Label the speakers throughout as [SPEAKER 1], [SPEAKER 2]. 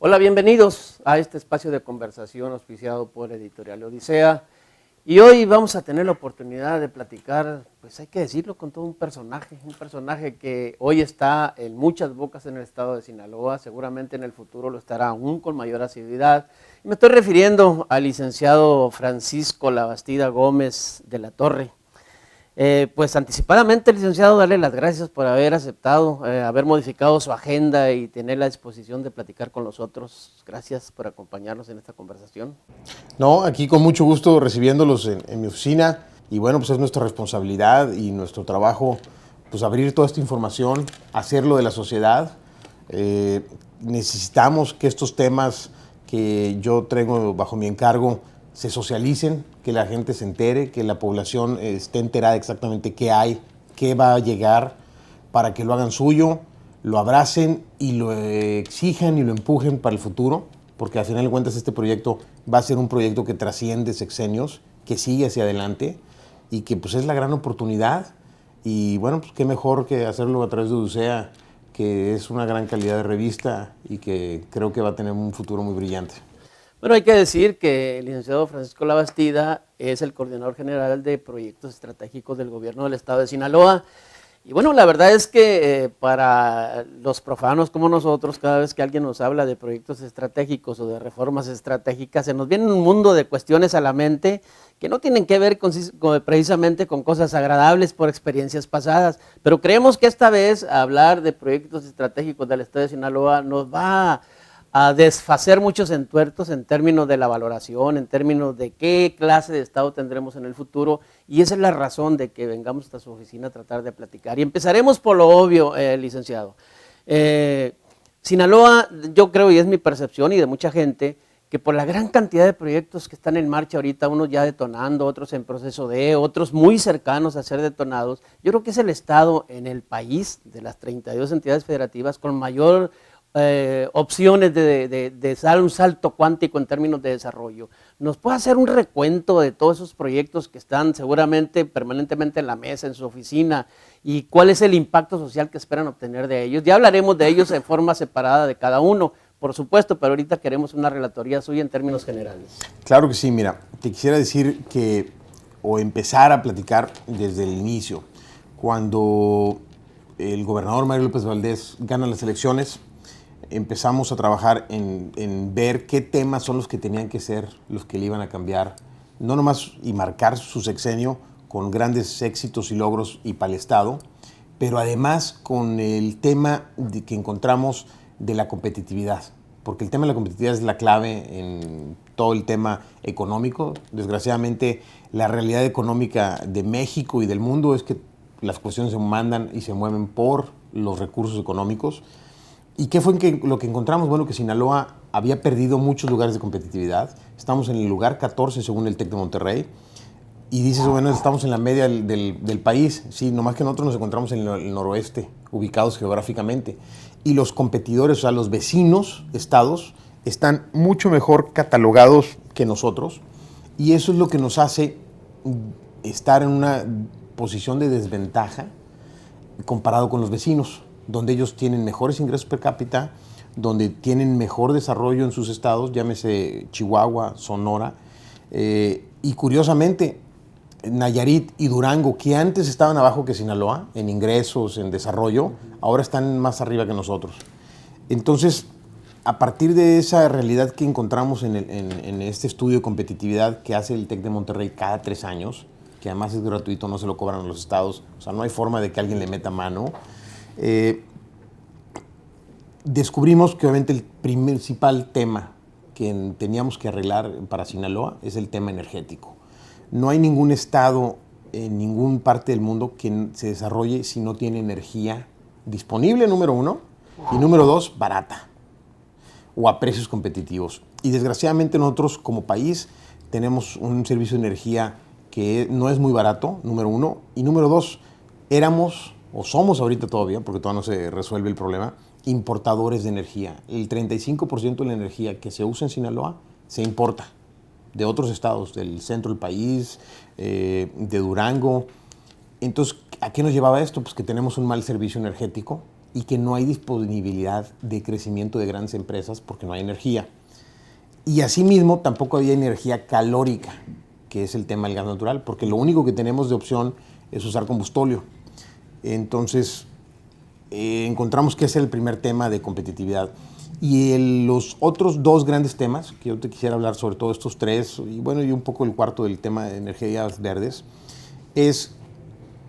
[SPEAKER 1] Hola, bienvenidos a este espacio de conversación auspiciado por Editorial Odisea. Y hoy vamos a tener la oportunidad de platicar, pues hay que decirlo, con todo un personaje que hoy está en muchas bocas en el estado de Sinaloa, seguramente en el futuro lo estará aún con mayor asiduidad. Y me estoy refiriendo al licenciado Francisco Labastida Gómez de la Torre. Pues anticipadamente, licenciado, darle las gracias por haber aceptado, haber modificado su agenda y tener la disposición de platicar con nosotros. Gracias por acompañarnos en esta conversación.
[SPEAKER 2] No, aquí con mucho gusto recibiéndolos en mi oficina y bueno, pues es nuestra responsabilidad y nuestro trabajo pues abrir toda esta información, hacerlo de la sociedad. Necesitamos que estos temas que yo traigo bajo mi encargo se socialicen, que la gente se entere, que la población esté enterada exactamente qué hay, qué va a llegar, para que lo hagan suyo, lo abracen y lo exijan y lo empujen para el futuro, porque al final de cuentas este proyecto va a ser un proyecto que trasciende sexenios, que sigue hacia adelante y que pues es la gran oportunidad. Y bueno, pues qué mejor que hacerlo a través de Odisea, que es una gran calidad de revista y que creo que va a tener un futuro muy brillante.
[SPEAKER 1] Bueno, hay que decir que el licenciado Francisco Labastida es el coordinador general de proyectos estratégicos del gobierno del estado de Sinaloa. Y bueno, la verdad es que para los profanos como nosotros, cada vez que alguien nos habla de proyectos estratégicos o de reformas estratégicas, se nos viene un mundo de cuestiones a la mente que no tienen que ver precisamente con cosas agradables por experiencias pasadas, pero creemos que esta vez hablar de proyectos estratégicos del estado de Sinaloa nos va a desfacer muchos entuertos en términos de la valoración, en términos de qué clase de Estado tendremos en el futuro, y esa es la razón de que vengamos hasta su oficina a tratar de platicar. Y empezaremos por lo obvio, licenciado. Sinaloa, yo creo, y es mi percepción y de mucha gente, que por la gran cantidad de proyectos que están en marcha ahorita, unos ya detonando, otros en proceso de, otros muy cercanos a ser detonados, yo creo que es el Estado en el país, de las 32 entidades federativas, con mayor opciones de dar un salto cuántico en términos de desarrollo. ¿Nos puede hacer un recuento de todos esos proyectos que están seguramente permanentemente en la mesa, en su oficina, y cuál es el impacto social que esperan obtener de ellos? Ya hablaremos de ellos en forma separada de cada uno, por supuesto, pero ahorita queremos una relatoría suya en términos generales.
[SPEAKER 2] Claro que sí, mira, te quisiera decir que, o empezar a platicar desde el inicio, cuando el gobernador Mario López Valdés gana las elecciones, empezamos a trabajar en ver qué temas son los que tenían que ser los que le iban a cambiar, no nomás y marcar su sexenio con grandes éxitos y logros y para el Estado, pero además con el tema que encontramos de la competitividad, porque el tema de la competitividad es la clave en todo el tema económico. Desgraciadamente, la realidad económica de México y del mundo es que las cuestiones se mandan y se mueven por los recursos económicos. ¿Y qué fue lo que encontramos? Bueno, que Sinaloa había perdido muchos lugares de competitividad. Estamos en el lugar 14 según el TEC de Monterrey. Y dices, bueno, estamos en la media del país. Sí, nomás que nosotros nos encontramos en el noroeste, ubicados geográficamente. Y los competidores, o sea, los vecinos estados, están mucho mejor catalogados que nosotros. Y eso es lo que nos hace estar en una posición de desventaja comparado con los vecinos, donde ellos tienen mejores ingresos per cápita, donde tienen mejor desarrollo en sus estados, llámese Chihuahua, Sonora, y curiosamente Nayarit y Durango, que antes estaban abajo que Sinaloa, en ingresos, en desarrollo, ahora están más arriba que nosotros. Entonces, a partir de esa realidad que encontramos en este estudio de competitividad que hace el TEC de Monterrey cada 3 años, que además es gratuito, no se lo cobran a los estados, o sea, no hay forma de que alguien le meta mano, descubrimos que obviamente el principal tema que teníamos que arreglar para Sinaloa es el tema energético. No hay ningún estado en ninguna parte del mundo que se desarrolle si no tiene energía disponible, número uno, y número dos, barata o a precios competitivos. Y desgraciadamente nosotros como país tenemos un servicio de energía que no es muy barato, número uno, y número dos, éramos o somos ahorita todavía, porque todavía no se resuelve el problema, importadores de energía. El 35% de la energía que se usa en Sinaloa se importa de otros estados, del centro del país, de Durango. Entonces, ¿a qué nos llevaba esto? Pues que tenemos un mal servicio energético y que no hay disponibilidad de crecimiento de grandes empresas porque no hay energía. Y asimismo tampoco había energía calórica, que es el tema del gas natural, porque lo único que tenemos de opción es usar combustóleo. Entonces, encontramos que ese es el primer tema de competitividad. Y los otros dos grandes temas, que yo te quisiera hablar sobre todo estos tres, y bueno, y un poco el cuarto del tema de energías verdes, es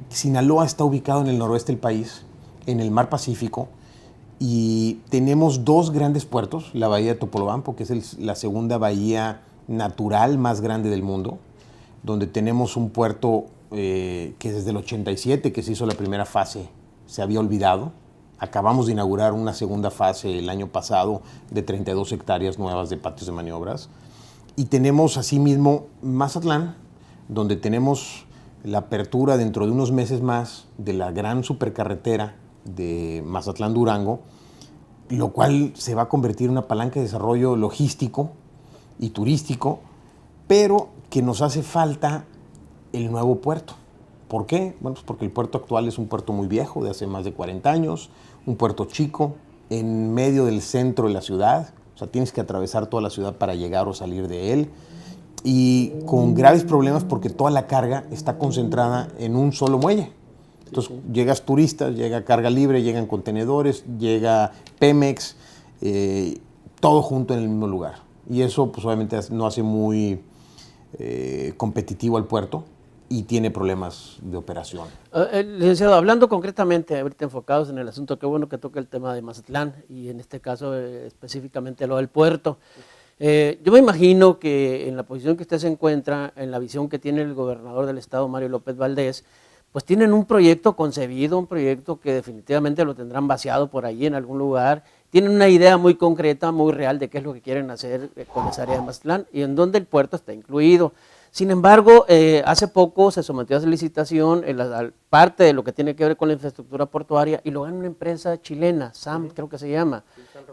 [SPEAKER 2] Sinaloa está ubicado en el noroeste del país, en el mar Pacífico, y tenemos dos grandes puertos, la bahía de Topolobampo, que es la segunda bahía natural más grande del mundo, donde tenemos un puerto que desde el 87, que se hizo la primera fase, se había olvidado. Acabamos de inaugurar una segunda fase el año pasado de 32 hectáreas nuevas de patios de maniobras. Y tenemos asimismo Mazatlán, donde tenemos la apertura dentro de unos meses más de la gran supercarretera de Mazatlán-Durango, lo cual se va a convertir en una palanca de desarrollo logístico y turístico, pero que nos hace falta el nuevo puerto. ¿Por qué? Bueno, pues porque el puerto actual es un puerto muy viejo, de hace más de 40 años, un puerto chico, en medio del centro de la ciudad, o sea, tienes que atravesar toda la ciudad para llegar o salir de él, y con graves problemas porque toda la carga está concentrada en un solo muelle. Entonces, llegas turistas, llega carga libre, llegan contenedores, llega Pemex, todo junto en el mismo lugar. Y eso, pues obviamente, no hace muy competitivo al puerto y tiene problemas de operación.
[SPEAKER 1] Licenciado, hablando concretamente, ahorita enfocados en el asunto, qué bueno que toca el tema de Mazatlán y en este caso específicamente lo del puerto. Yo me imagino que en la posición que usted se encuentra, en la visión que tiene el gobernador del estado, Mario López Valdés, pues tienen un proyecto concebido, un proyecto que definitivamente lo tendrán vaciado por ahí en algún lugar, tienen una idea muy concreta, muy real de qué es lo que quieren hacer con esa área de Mazatlán y en donde el puerto está incluido. Sin embargo, hace poco se sometió a licitación en la parte de lo que tiene que ver con la infraestructura portuaria y lo gana una empresa chilena, SAM creo que se llama.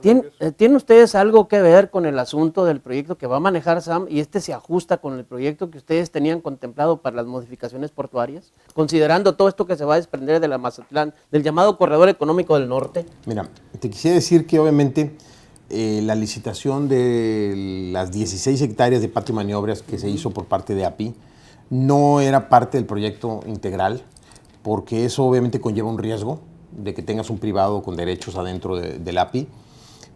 [SPEAKER 1] ¿Tienen ustedes algo que ver con el asunto del proyecto que va a manejar SAM y este se ajusta con el proyecto que ustedes tenían contemplado para las modificaciones portuarias? Considerando todo esto que se va a desprender de la Mazatlán, del llamado Corredor Económico del Norte.
[SPEAKER 2] Mira, te quisiera decir que obviamente la licitación de las 16 hectáreas de patio de maniobras que se hizo por parte de API no era parte del proyecto integral, porque eso obviamente conlleva un riesgo de que tengas un privado con derechos adentro del API,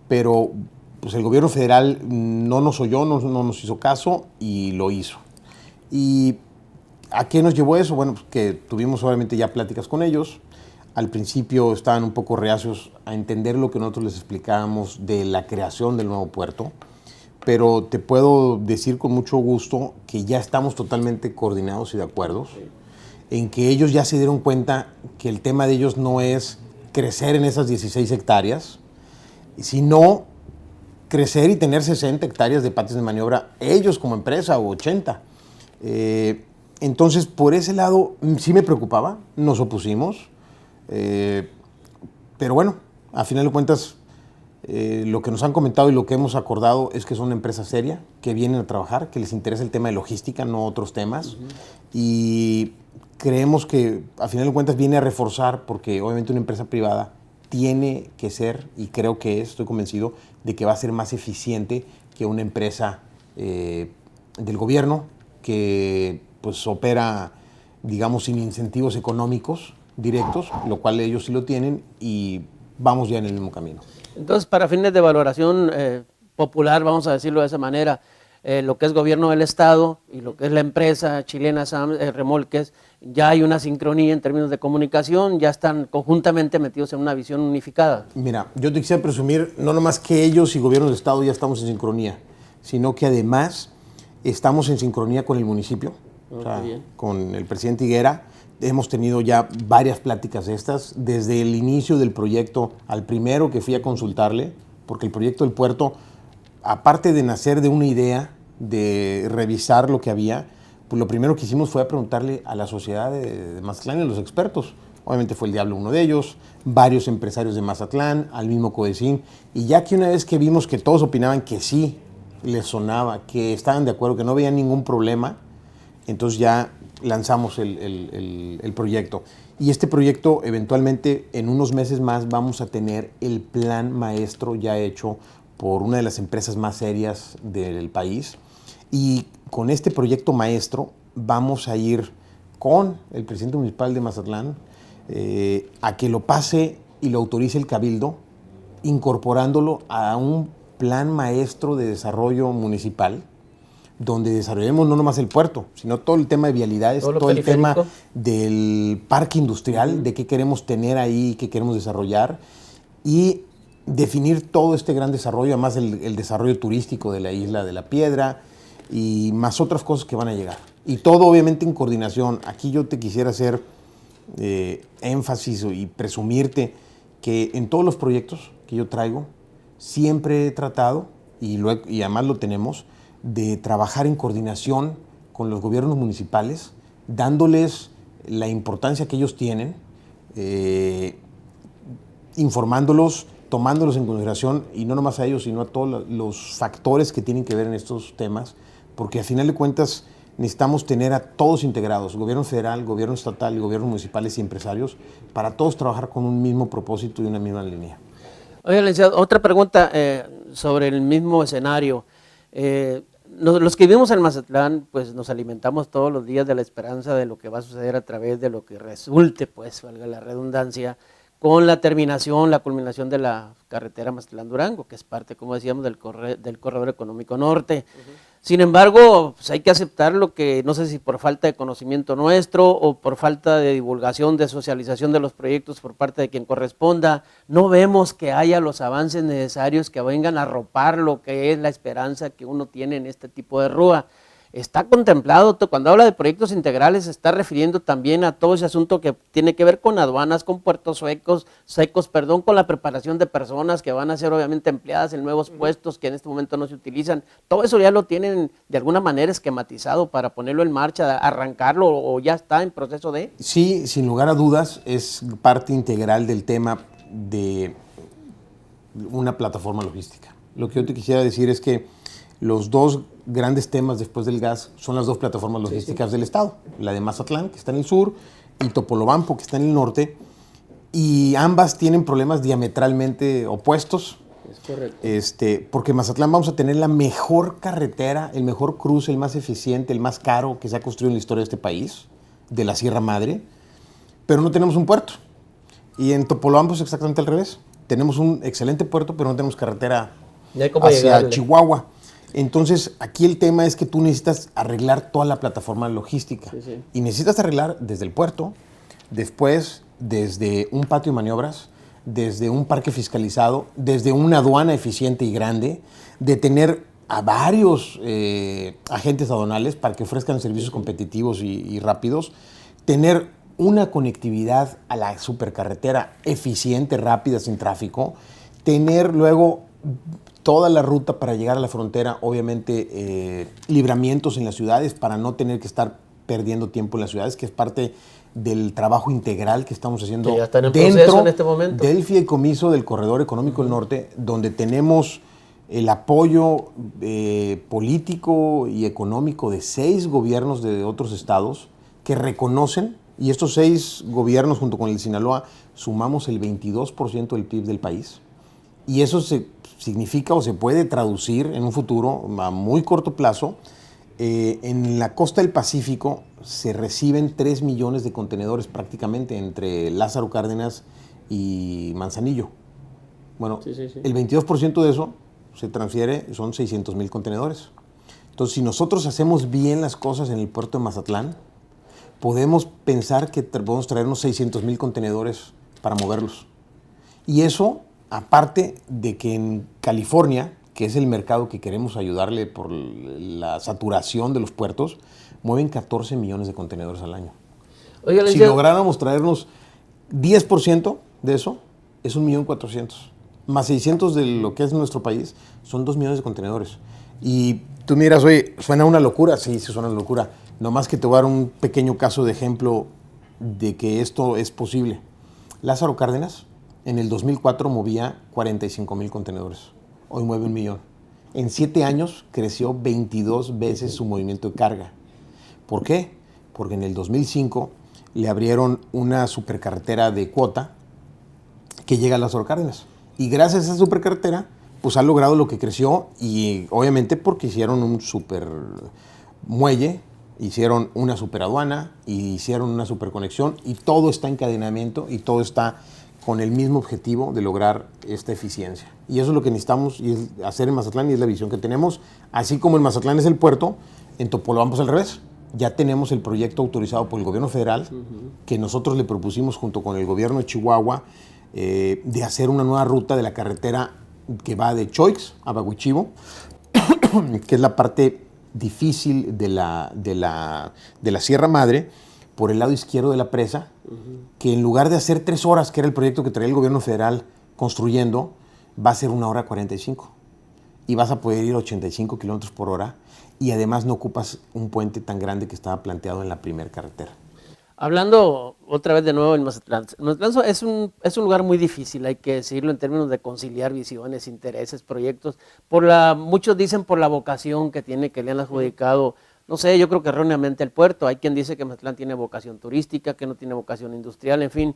[SPEAKER 2] pero pues el gobierno federal no nos oyó, no nos hizo caso y lo hizo. ¿Y a qué nos llevó eso? Bueno, pues que tuvimos obviamente ya pláticas con ellos. Al principio estaban un poco reacios a entender lo que nosotros les explicábamos de la creación del nuevo puerto, pero te puedo decir con mucho gusto que ya estamos totalmente coordinados y de acuerdo en que ellos ya se dieron cuenta que el tema de ellos no es crecer en esas 16 hectáreas, sino crecer y tener 60 hectáreas de patios de maniobra ellos como empresa o 80. Entonces, por ese lado sí me preocupaba, nos opusimos. Pero bueno, a final de cuentas, lo que nos han comentado y lo que hemos acordado es que son una empresa seria, que vienen a trabajar, que les interesa el tema de logística, no otros temas. Y creemos que a final de cuentas viene a reforzar, porque obviamente una empresa privada tiene que ser, y creo que estoy convencido, de que va a ser más eficiente que una empresa del gobierno que pues opera, digamos, sin incentivos económicos directos, lo cual ellos sí lo tienen y vamos ya en el mismo camino.
[SPEAKER 1] Entonces, para fines de valoración popular, vamos a decirlo de esa manera, lo que es gobierno del estado y lo que es la empresa chilena SAM Remolques, ya hay una sincronía en términos de comunicación, ya están conjuntamente metidos en una visión unificada.
[SPEAKER 2] Mira, yo te quisiera presumir, no nomás que ellos y gobierno del estado ya estamos en sincronía, sino que además estamos en sincronía con el municipio, o sea, con el presidente Higuera. Hemos tenido ya varias pláticas de estas, desde el inicio del proyecto al primero que fui a consultarle, porque el proyecto del puerto, aparte de nacer de una idea de revisar lo que había, pues lo primero que hicimos fue a preguntarle a la sociedad de Mazatlán y a los expertos. Obviamente fue el Diablo uno de ellos, varios empresarios de Mazatlán, al mismo Codecín, y ya que una vez que vimos que todos opinaban que sí, les sonaba, que estaban de acuerdo, que no veían ningún problema, entonces ya lanzamos el proyecto. Y este proyecto, eventualmente, en unos meses más, vamos a tener el plan maestro ya hecho por una de las empresas más serias del país. Y con este proyecto maestro vamos a ir con el presidente municipal de Mazatlán a que lo pase y lo autorice el Cabildo, incorporándolo a un plan maestro de desarrollo municipal, donde desarrollemos no nomás el puerto, sino todo el tema de vialidades, todo el tema del parque industrial, de qué queremos tener ahí, qué queremos desarrollar, y definir todo este gran desarrollo, además el desarrollo turístico de la Isla de la Piedra, y más otras cosas que van a llegar. Y todo obviamente en coordinación. Aquí yo te quisiera hacer énfasis y presumirte que en todos los proyectos que yo traigo, siempre he tratado, y además lo tenemos, de trabajar en coordinación con los gobiernos municipales, dándoles la importancia que ellos tienen, informándolos, tomándolos en consideración, y no nomás a ellos, sino a todos los factores que tienen que ver en estos temas, porque al final de cuentas necesitamos tener a todos integrados, gobierno federal, gobierno estatal, gobiernos municipales y empresarios, para todos trabajar con un mismo propósito y una misma línea.
[SPEAKER 1] Oye, licenciado, otra pregunta sobre el mismo escenario. Los que vivimos en Mazatlán, pues nos alimentamos todos los días de la esperanza de lo que va a suceder a través de lo que resulte, pues, valga la redundancia, con la terminación, la culminación de la carretera Mazatlán-Durango, que es parte, como decíamos, del corredor económico norte. Sin embargo, pues hay que aceptar lo que, no sé si por falta de conocimiento nuestro o por falta de divulgación, de socialización de los proyectos por parte de quien corresponda, no vemos que haya los avances necesarios que vengan a arropar lo que es la esperanza que uno tiene en este tipo de rúa. Está contemplado, cuando habla de proyectos integrales, se está refiriendo también a todo ese asunto que tiene que ver con aduanas, con puertos secos, con la preparación de personas que van a ser obviamente empleadas en nuevos puestos que en este momento no se utilizan. Todo eso ya lo tienen de alguna manera esquematizado para ponerlo en marcha, arrancarlo, o ya está en proceso de...
[SPEAKER 2] Sí, sin lugar a dudas, es parte integral del tema de una plataforma logística. Lo que yo te quisiera decir es que los dos grandes temas después del gas son las dos plataformas logísticas del Estado, la de Mazatlán, que está en el sur, y Topolobampo, que está en el norte, y ambas tienen problemas diametralmente opuestos.
[SPEAKER 1] Es correcto.
[SPEAKER 2] Porque en Mazatlán vamos a tener la mejor carretera, el mejor cruce, el más eficiente, el más caro que se ha construido en la historia de este país, de la Sierra Madre, pero no tenemos un puerto. Y en Topolobampo es exactamente al revés. Tenemos un excelente puerto, pero no tenemos carretera hacia Chihuahua. Entonces, aquí el tema es que tú necesitas arreglar toda la plataforma logística.
[SPEAKER 1] Sí.
[SPEAKER 2] Y necesitas arreglar desde el puerto, después desde un patio de maniobras, desde un parque fiscalizado, desde una aduana eficiente y grande, de tener a varios agentes aduanales para que ofrezcan servicios competitivos y rápidos, tener una conectividad a la supercarretera eficiente, rápida, sin tráfico, tener luego toda la ruta para llegar a la frontera, obviamente libramientos en las ciudades para no tener que estar perdiendo tiempo en las ciudades, que es parte del trabajo integral que estamos haciendo
[SPEAKER 1] que ya están en
[SPEAKER 2] dentro
[SPEAKER 1] proceso en este momento
[SPEAKER 2] del fideicomiso del Corredor Económico del Norte, donde tenemos el apoyo político y económico de 6 gobiernos de otros estados que reconocen, y estos 6 gobiernos junto con el de Sinaloa sumamos el 22% del PIB del país, y eso significa o se puede traducir en un futuro a muy corto plazo. En la costa del Pacífico se reciben 3 millones de contenedores prácticamente entre Lázaro Cárdenas y Manzanillo. Bueno,
[SPEAKER 1] sí.
[SPEAKER 2] El 22% de eso se transfiere, son 600,000 contenedores. Entonces, si nosotros hacemos bien las cosas en el puerto de Mazatlán, podemos pensar que podemos traernos 600,000 contenedores para moverlos. Y eso, aparte de que en California, que es el mercado que queremos ayudarle por la saturación de los puertos, mueven 14 millones de contenedores al año.
[SPEAKER 1] Oiga,
[SPEAKER 2] si lográramos traernos 10% de eso, es 1,400,000. Más 600 de lo que es nuestro país, son 2 millones de contenedores. Y tú miras, oye, ¿suena una locura? Sí, suena una locura. Nomás que te voy a dar un pequeño caso de ejemplo de que esto es posible. Lázaro Cárdenas, en el 2004 movía 45,000 contenedores. Hoy mueve 1 millón. En 7 años creció 22 veces su movimiento de carga. ¿Por qué? porque en el 2005 le abrieron una supercarretera de cuota que llega a Lázaro Cárdenas. Y gracias a esa supercarretera, pues ha logrado lo que creció, y obviamente porque hicieron un super muelle, hicieron una superaduana y hicieron una superconexión, y todo está en encadenamiento y todo está con el mismo objetivo de lograr esta eficiencia. Y eso es lo que necesitamos y es hacer en Mazatlán, y es la visión que tenemos. Así como en Mazatlán es el puerto, en Topolobampo pues al revés. Ya tenemos el proyecto autorizado por el gobierno federal, que nosotros le propusimos junto con el gobierno de Chihuahua, de hacer una nueva ruta de la carretera que va de Choix a Baguichivo, que es la parte difícil de la Sierra Madre, por el lado izquierdo de la presa, que en lugar de hacer 3 horas, que era el proyecto que traía el gobierno federal construyendo, va a ser 1 hora 45. Y vas a poder ir a 85 kilómetros por hora, y además no ocupas un puente tan grande que estaba planteado en la primera carretera.
[SPEAKER 1] Hablando otra vez de nuevo en Mazatlán, Mazatlán es un lugar muy difícil, hay que decirlo, en términos de conciliar visiones, intereses, proyectos. Muchos dicen por la vocación que tiene, que le han adjudicado, no sé, yo creo que erróneamente el puerto. Hay quien dice que Mazatlán tiene vocación turística, que no tiene vocación industrial, en fin.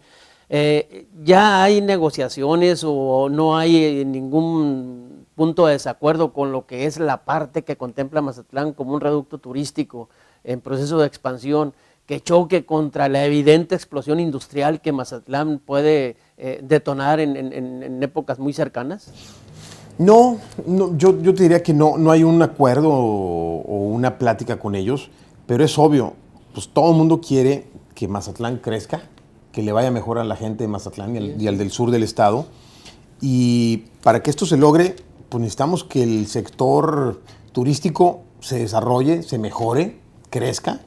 [SPEAKER 1] ¿Ya hay negociaciones o no hay ningún punto de desacuerdo con lo que es la parte que contempla Mazatlán como un reducto turístico en proceso de expansión, que choque contra la evidente explosión industrial que Mazatlán puede detonar en épocas muy cercanas?
[SPEAKER 2] No, yo te diría que no hay un acuerdo o una plática con ellos, pero es obvio, pues todo el mundo quiere que Mazatlán crezca, que le vaya mejor a la gente de Mazatlán y al del sur del estado. Y para que esto se logre, pues necesitamos que el sector turístico se desarrolle, se mejore, crezca,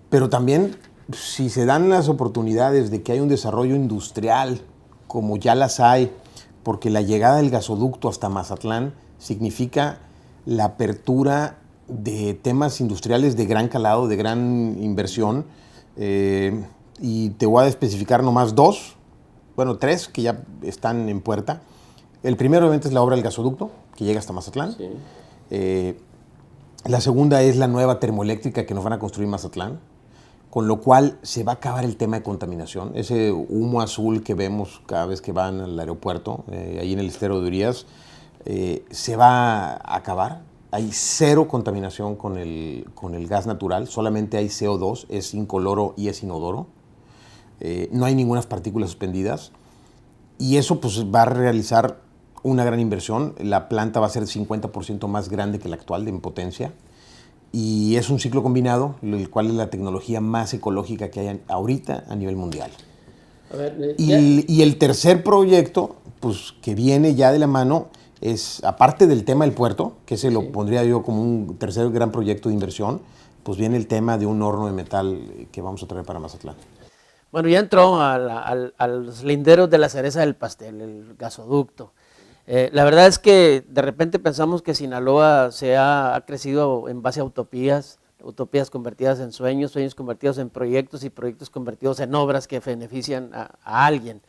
[SPEAKER 2] pero también si se dan las oportunidades de que haya un desarrollo industrial, como ya las hay, porque la llegada del gasoducto hasta Mazatlán significa la apertura de temas industriales de gran calado, de gran inversión, y te voy a especificar nomás 3 que ya están en puerta. El primero obviamente es la obra del gasoducto, que llega hasta Mazatlán. Sí. La segunda es la nueva termoeléctrica que nos van a construir en Mazatlán, con lo cual se va a acabar el tema de contaminación. Ese humo azul que vemos cada vez que van al aeropuerto, ahí en el estero de Urias, se va a acabar. Hay 0 contaminación con el gas natural, solamente hay CO2, es incoloro y es inodoro. No hay ninguna partículas suspendidas, y eso pues va a realizar una gran inversión. La planta va a ser 50% más grande que la actual en potencia, y es un ciclo combinado, el cual es la tecnología más ecológica que hay ahorita a nivel mundial. A ver, y el tercer proyecto, pues que viene ya de la mano, es, aparte del tema del puerto, que se lo pondría yo como un tercer gran proyecto de inversión, pues viene el tema de un horno de metal que vamos a traer para Mazatlán.
[SPEAKER 1] Bueno, ya entró a los linderos de la cereza del pastel, el gasoducto. La verdad es que de repente pensamos que Sinaloa ha crecido en base a utopías convertidas en sueños, sueños convertidos en proyectos y proyectos convertidos en obras que benefician a alguien.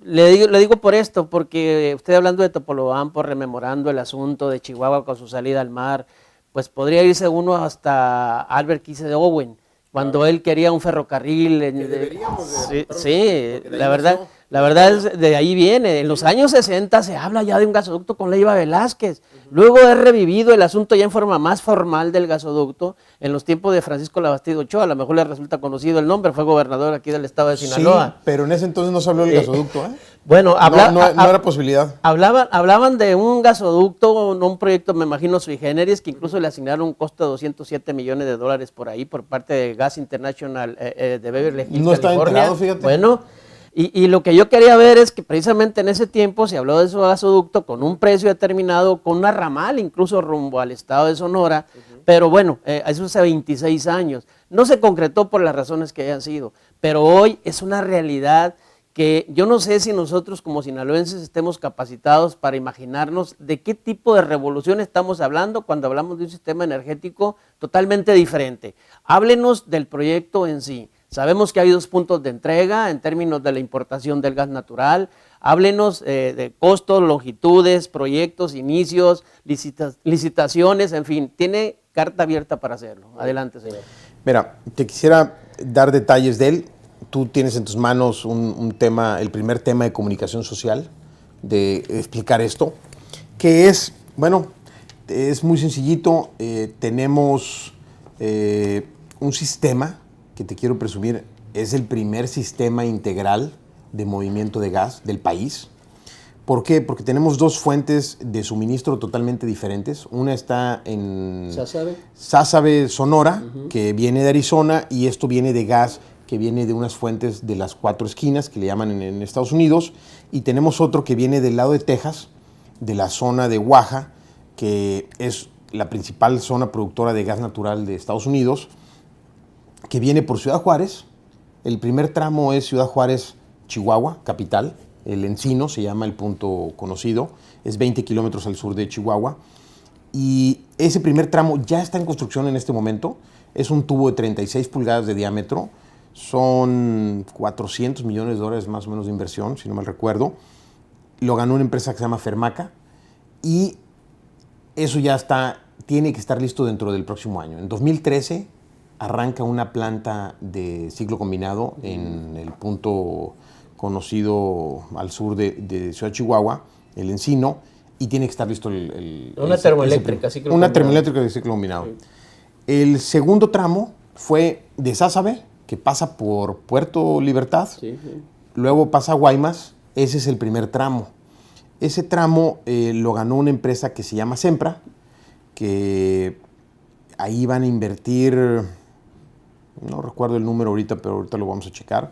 [SPEAKER 1] Le digo por esto, porque usted hablando de Topolobampo, rememorando el asunto de Chihuahua con su salida al mar, pues podría irse uno hasta Albert Quise de Owen, cuando él quería un ferrocarril. La verdad es de ahí viene. En los años 60 se habla ya de un gasoducto con Leiva Velázquez. Luego es revivido el asunto ya en forma más formal del gasoducto en los tiempos de Francisco Labastida Ochoa. A lo mejor le resulta conocido el nombre, fue gobernador aquí del estado de Sinaloa.
[SPEAKER 2] Sí, pero en ese entonces no se habló del gasoducto, ¿eh?
[SPEAKER 1] Bueno,
[SPEAKER 2] no era posibilidad.
[SPEAKER 1] Hablaban de un gasoducto, un proyecto, me imagino, sui generis, que incluso le asignaron un costo de $207 millones por ahí por parte de Gas International de Beverly Hills,
[SPEAKER 2] no está
[SPEAKER 1] California.
[SPEAKER 2] Enterado, fíjate.
[SPEAKER 1] Bueno, y lo que yo quería ver es que precisamente en ese tiempo se habló de ese gasoducto con un precio determinado, con una ramal incluso rumbo al estado de Sonora, pero bueno, eso hace 26 años. No se concretó por las razones que hayan sido, pero hoy es una realidad que yo no sé si nosotros como sinaloenses estemos capacitados para imaginarnos de qué tipo de revolución estamos hablando cuando hablamos de un sistema energético totalmente diferente. Háblenos del proyecto en sí. Sabemos que hay 2 puntos de entrega en términos de la importación del gas natural. Háblenos de costos, longitudes, proyectos, inicios, licitaciones, en fin, tiene carta abierta para hacerlo. Adelante, señor.
[SPEAKER 2] Mira, te quisiera dar detalles de él. Tú tienes en tus manos un tema, el primer tema de comunicación social, de explicar esto, que es, bueno, es muy sencillito. Tenemos un sistema que te quiero presumir, es el primer sistema integral de movimiento de gas del país. ¿Por qué? Porque tenemos dos fuentes de suministro totalmente diferentes. Una está en Sázabe, Sonora, que viene de Arizona, y esto viene de gas que viene de unas fuentes de las cuatro esquinas, que le llaman en Estados Unidos. Y tenemos otro que viene del lado de Texas, de la zona de Oaxaca, que es la principal zona productora de gas natural de Estados Unidos, que viene por Ciudad Juárez. El primer tramo es Ciudad Juárez, Chihuahua, capital. El Encino se llama el punto conocido, es 20 kilómetros al sur de Chihuahua. Y ese primer tramo ya está en construcción en este momento. Es un tubo de 36 pulgadas de diámetro. Son $400 millones más o menos de inversión, si no mal recuerdo. Lo ganó una empresa que se llama Fermaca. Y eso ya está, tiene que estar listo dentro del próximo año. En 2013 arranca una planta de ciclo combinado en el punto conocido al sur de Ciudad Chihuahua, el Encino, y tiene que estar listo
[SPEAKER 1] una termoeléctrica, ciclo
[SPEAKER 2] una termoeléctrica de ciclo combinado. Sí. El segundo tramo fue de Sázabe, que pasa por Puerto Libertad, luego pasa a Guaymas. Ese es el primer tramo. Ese tramo lo ganó una empresa que se llama Sempra, que ahí van a invertir, no recuerdo el número ahorita, pero ahorita lo vamos a checar.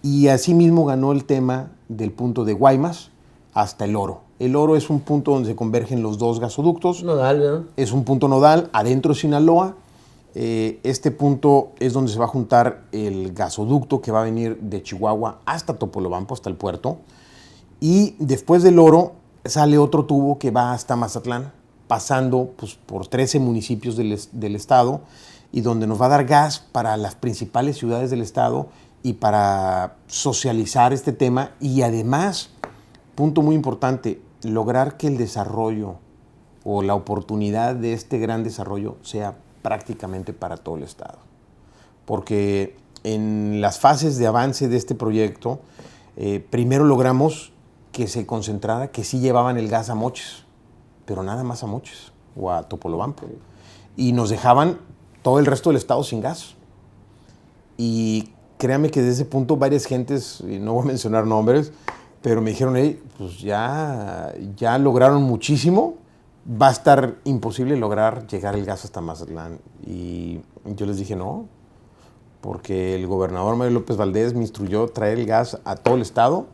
[SPEAKER 2] Y asimismo ganó el tema del punto de Guaymas hasta El Oro. El Oro es un punto donde se convergen los dos gasoductos.
[SPEAKER 1] Nodal, ¿verdad?
[SPEAKER 2] Es un punto nodal adentro de Sinaloa. Este punto es donde se va a juntar el gasoducto que va a venir de Chihuahua hasta Topolobampo, hasta el puerto. Y después del Oro sale otro tubo que va hasta Mazatlán, pasando pues, por 13 municipios del estado, y donde nos va a dar gas para las principales ciudades del estado y para socializar este tema. Y además, punto muy importante, lograr que el desarrollo o la oportunidad de este gran desarrollo sea prácticamente para todo el estado. Porque en las fases de avance de este proyecto, primero logramos que se concentrara, que sí llevaban el gas a Mochis, pero nada más a Mochis o a Topolobampo. Y nos dejaban todo el resto del estado sin gas. Y créame que desde ese punto varias gentes, y no voy a mencionar nombres, pero me dijeron, hey, pues ya lograron muchísimo, va a estar imposible lograr llegar el gas hasta Mazatlán. Y yo les dije no, porque el gobernador Mario López Valdés me instruyó traer el gas a todo el estado,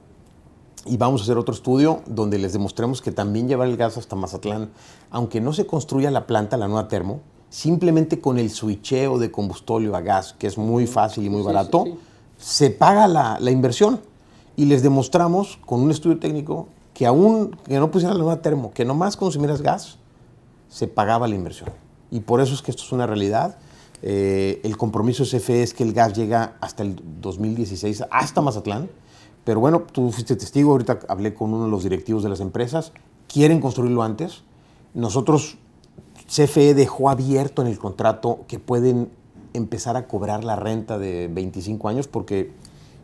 [SPEAKER 2] y vamos a hacer otro estudio donde les demostremos que también llevar el gas hasta Mazatlán, aunque no se construya la planta, la nueva termo, simplemente con el switcheo de combustóleo a gas, que es muy fácil y muy barato, se paga la inversión. Y les demostramos con un estudio técnico que aún que no pusieras la nueva termo, que nomás consumieras gas, se pagaba la inversión. Y por eso es que esto es una realidad. El compromiso de CFE es que el gas llega hasta el 2016, hasta Mazatlán. Pero bueno, tú fuiste testigo, ahorita hablé con uno de los directivos de las empresas, quieren construirlo antes. Nosotros, CFE dejó abierto en el contrato que pueden empezar a cobrar la renta de 25 años, porque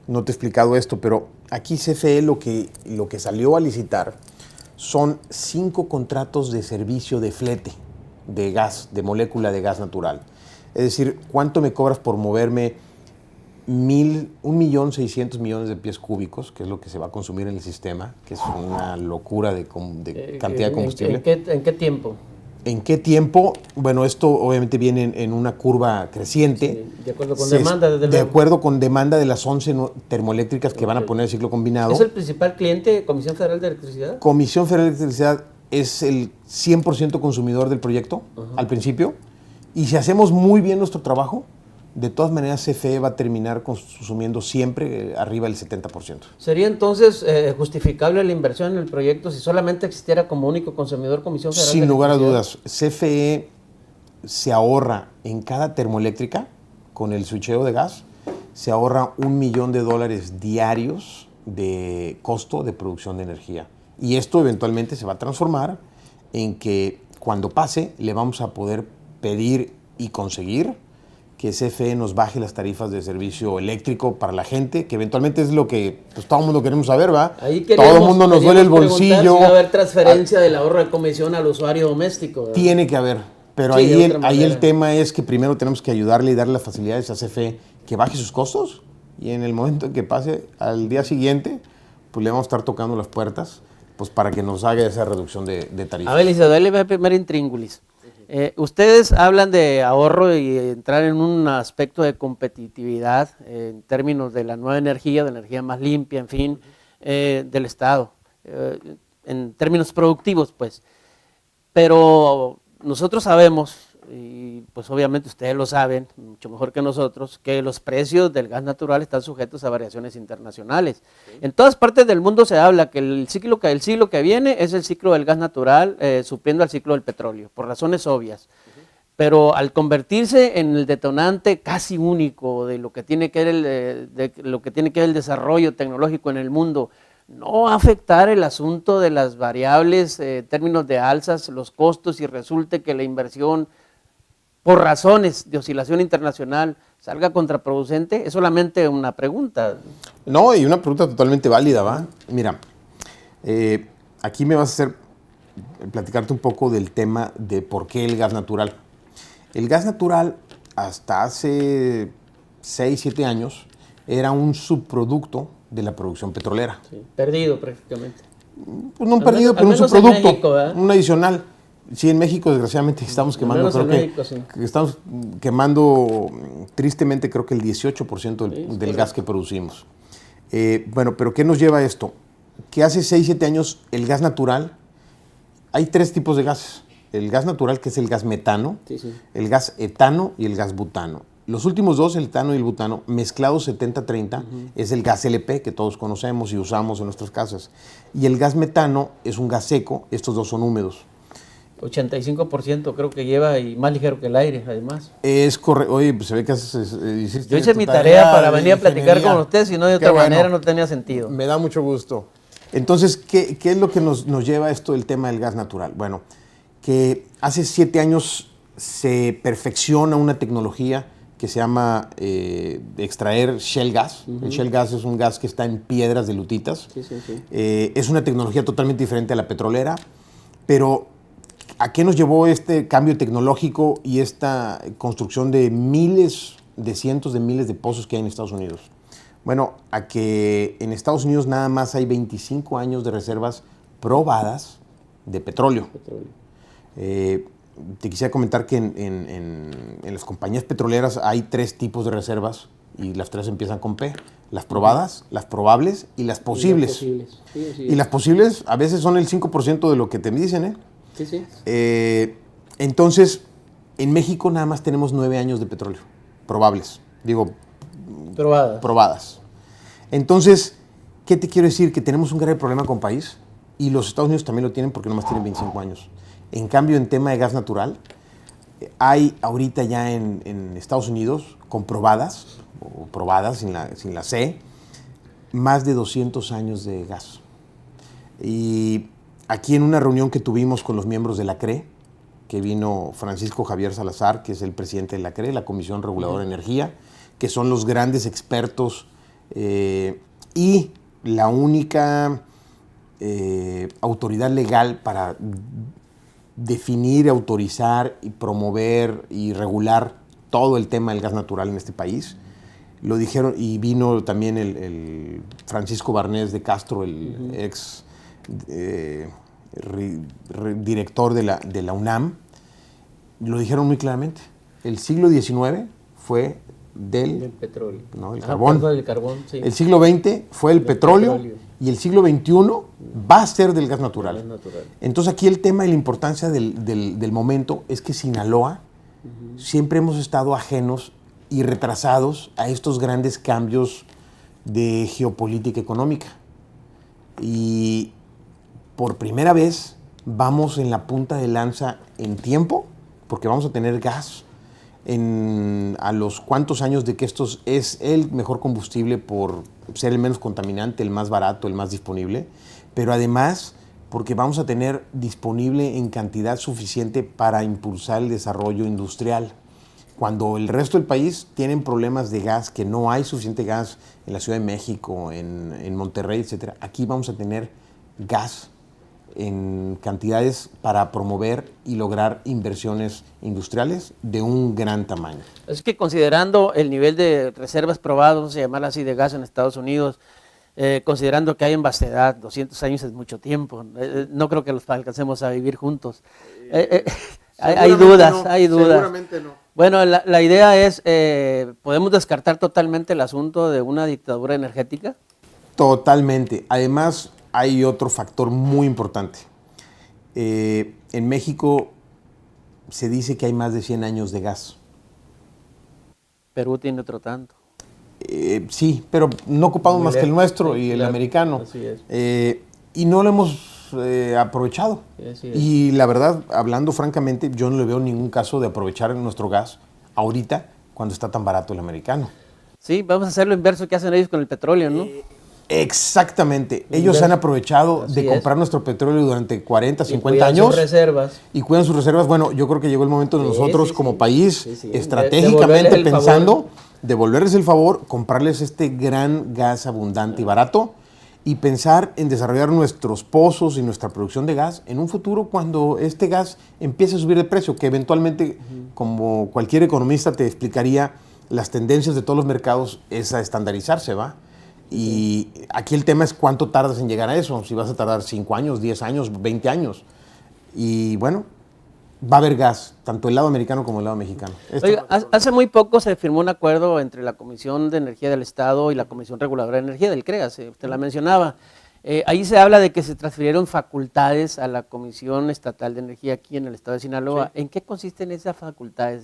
[SPEAKER 2] no te he explicado esto, pero aquí CFE lo que salió a licitar son 5 contratos de servicio de flete de gas, de molécula de gas natural. Es decir, ¿cuánto me cobras por moverme 1.600.000.000 de pies cúbicos, que es lo que se va a consumir en el sistema, que es una locura de cantidad de combustible?
[SPEAKER 1] ¿En qué tiempo?
[SPEAKER 2] ¿En qué tiempo? Bueno, esto obviamente viene en una curva creciente.
[SPEAKER 1] Sí, de acuerdo con demanda, desde luego.
[SPEAKER 2] De acuerdo con demanda de las 11 termoeléctricas que van a poner el ciclo combinado.
[SPEAKER 1] ¿Es el principal cliente Comisión Federal de Electricidad?
[SPEAKER 2] Comisión Federal de Electricidad es el 100% consumidor del proyecto al principio. Y si hacemos muy bien nuestro trabajo, de todas maneras CFE va a terminar consumiendo siempre arriba del 70%.
[SPEAKER 1] ¿Sería entonces justificable la inversión en el proyecto si solamente existiera como único consumidor Comisión Federal de
[SPEAKER 2] Sin lugar a
[SPEAKER 1] Electricidad?
[SPEAKER 2] dudas, CFE se ahorra en cada termoeléctrica, con el switcheo de gas, se ahorra $1 millón diarios de costo de producción de energía. Y esto eventualmente se va a transformar en que cuando pase le vamos a poder pedir y conseguir que CFE nos baje las tarifas de servicio eléctrico para la gente, que eventualmente es lo que pues, todo el mundo queremos saber, ¿va? Todo el mundo nos duele el bolsillo.
[SPEAKER 1] Si va a haber transferencia del ahorro de comisión al usuario doméstico, ¿verdad?
[SPEAKER 2] Tiene que haber, pero
[SPEAKER 1] Sí,
[SPEAKER 2] ahí el tema es que primero tenemos que ayudarle y darle las facilidades a CFE que baje sus costos, y en el momento en que pase al día siguiente, pues le vamos a estar tocando las puertas pues para que nos haga esa reducción de tarifas.
[SPEAKER 1] A ver, licenciado, ahí le voy a primero intríngulis. Ustedes hablan de ahorro y entrar en un aspecto de competitividad en términos de la nueva energía, de la energía más limpia, en fin, del Estado, en términos productivos, pues. Pero nosotros sabemos, y pues obviamente ustedes lo saben mucho mejor que nosotros, que los precios del gas natural están sujetos a variaciones internacionales. Sí. En todas partes del mundo se habla que el siglo que viene es el ciclo del gas natural, supliendo al ciclo del petróleo, por razones obvias. Pero al convertirse en el detonante casi único de lo que tiene que ver el desarrollo tecnológico en el mundo, no va a afectar el asunto de las variables en términos de alzas, los costos, y resulte que la inversión, por razones de oscilación internacional, salga contraproducente. Es solamente una pregunta.
[SPEAKER 2] No, y una pregunta totalmente válida, ¿va? Mira, aquí me vas a hacer platicarte un poco del tema de por qué el gas natural. El gas natural, hasta hace 6, 7 años, era un subproducto de la producción petrolera.
[SPEAKER 1] Sí, perdido prácticamente.
[SPEAKER 2] Pues no perdido, pero un subproducto, un adicional. Sí, en México desgraciadamente estamos quemando, estamos quemando tristemente creo que el 18% del gas que producimos. Bueno, pero ¿qué nos lleva a esto? Que hace 6, 7 años el gas natural, hay 3 tipos de gases. El gas natural, que es el gas metano, el gas etano y el gas butano. Los últimos dos, el etano y el butano, mezclados 70-30, es el gas LP que todos conocemos y usamos en nuestras casas. Y el gas metano es un gas seco, estos dos son húmedos.
[SPEAKER 1] 85% creo que lleva, y más ligero que el aire, además.
[SPEAKER 2] Es correcto. Oye, pues se ve que
[SPEAKER 1] yo hice mi tarea para venir a platicar con usted, si no de otra manera no tenía sentido.
[SPEAKER 2] Me da mucho gusto. Entonces, ¿qué es lo que nos lleva a esto del tema del gas natural? Bueno, que hace 7 años se perfecciona una tecnología que se llama extraer shale gas. El shale gas es un gas que está en piedras de lutitas. Es una tecnología totalmente diferente a la petrolera, pero ¿a qué nos llevó este cambio tecnológico y esta construcción de cientos de miles de pozos que hay en Estados Unidos? Bueno, a que en Estados Unidos nada más hay 25 años de reservas probadas de petróleo. Te quisiera comentar que en las compañías petroleras hay 3 tipos de reservas y las 3 empiezan con P. Las probadas, las probables y las posibles. Y las posibles a veces son el 5% de lo que te dicen, ¿eh? Entonces, en México nada más tenemos 9 años de petróleo, probables, digo, probadas. Entonces, ¿qué te quiero decir? Que tenemos un grave problema con país, y los Estados Unidos también lo tienen porque nomás tienen 25 años. En cambio, en tema de gas natural, hay ahorita ya en Estados Unidos, comprobadas, o probadas sin la C, más de 200 años de gas. Y aquí en una reunión que tuvimos con los miembros de la CRE, que vino Francisco Javier Salazar, que es el presidente de la CRE, la Comisión Reguladora de Energía, que son los grandes expertos y la única autoridad legal para definir, autorizar y promover y regular todo el tema del gas natural en este país. Lo dijeron, y vino también el Francisco Barnés de Castro, el ex director de la UNAM. Lo dijeron muy claramente. El siglo XIX fue del
[SPEAKER 1] petróleo.
[SPEAKER 2] No, el carbón.
[SPEAKER 1] El carbón, sí.
[SPEAKER 2] El siglo XX fue el petróleo, y el siglo XXI va a ser del gas natural. Entonces aquí el tema y la importancia del momento es que Sinaloa siempre hemos estado ajenos y retrasados a estos grandes cambios de geopolítica económica. Y por primera vez vamos en la punta de lanza en tiempo, porque vamos a tener gas a los cuantos años de que esto es el mejor combustible por ser el menos contaminante, el más barato, el más disponible, pero además porque vamos a tener disponible en cantidad suficiente para impulsar el desarrollo industrial. Cuando el resto del país tienen problemas de gas, que no hay suficiente gas en la Ciudad de México, en Monterrey, etcétera, aquí vamos a tener gas en cantidades para promover y lograr inversiones industriales de un gran tamaño.
[SPEAKER 1] Es que considerando el nivel de reservas probadas, vamos a llamar así, de gas en Estados Unidos, considerando que hay en vastedad, 200 años es mucho tiempo, no creo que los alcancemos a vivir juntos. Hay dudas,
[SPEAKER 2] no,
[SPEAKER 1] hay dudas.
[SPEAKER 2] Seguramente no.
[SPEAKER 1] Bueno, la idea es, ¿podemos descartar totalmente el asunto de una dictadura energética?
[SPEAKER 2] Totalmente. Además, hay otro factor muy importante. En México se dice que hay más de 100 años de gas.
[SPEAKER 1] Perú tiene otro tanto.
[SPEAKER 2] Sí, pero no ocupamos
[SPEAKER 1] Muy
[SPEAKER 2] más que el
[SPEAKER 1] lejos,
[SPEAKER 2] nuestro
[SPEAKER 1] sí,
[SPEAKER 2] y el
[SPEAKER 1] claro,
[SPEAKER 2] americano.
[SPEAKER 1] así es.
[SPEAKER 2] Y no lo hemos aprovechado.
[SPEAKER 1] Sí, así es.
[SPEAKER 2] Y la verdad, hablando francamente, yo no le veo ningún caso de aprovechar nuestro gas ahorita cuando está tan barato el americano.
[SPEAKER 1] Sí, vamos a hacer lo inverso que hacen ellos con el petróleo, ¿no?
[SPEAKER 2] Exactamente. Ellos han aprovechado
[SPEAKER 1] Así
[SPEAKER 2] de
[SPEAKER 1] es.
[SPEAKER 2] comprar nuestro petróleo durante 40,
[SPEAKER 1] Y
[SPEAKER 2] 50
[SPEAKER 1] cuidan
[SPEAKER 2] años.
[SPEAKER 1] sus reservas.
[SPEAKER 2] Y cuidan sus reservas. Bueno, yo creo que llegó el momento de
[SPEAKER 1] Sí,
[SPEAKER 2] nosotros
[SPEAKER 1] sí,
[SPEAKER 2] como
[SPEAKER 1] sí.
[SPEAKER 2] país,
[SPEAKER 1] Sí, sí.
[SPEAKER 2] estratégicamente
[SPEAKER 1] Devolverles el
[SPEAKER 2] pensando,
[SPEAKER 1] favor.
[SPEAKER 2] devolverles el favor, comprarles este gran gas abundante y barato y pensar en desarrollar nuestros pozos y nuestra producción de gas en un futuro cuando este gas empiece a subir de precio, que eventualmente, como cualquier economista te explicaría, las tendencias de todos los mercados es a estandarizarse, ¿va? Y aquí el tema es cuánto tardas en llegar a eso, si vas a tardar 5 años, 10 años, 20 años. Y bueno, va a haber gas, tanto el lado americano como el lado mexicano.
[SPEAKER 1] Oiga, hace muy poco se firmó un acuerdo entre la Comisión de Energía del Estado y la Comisión Reguladora de Energía del CREA, usted la mencionaba. Ahí se habla de que se transfirieron facultades a la Comisión Estatal de Energía aquí en el estado de Sinaloa. Sí. ¿En qué consisten esas facultades?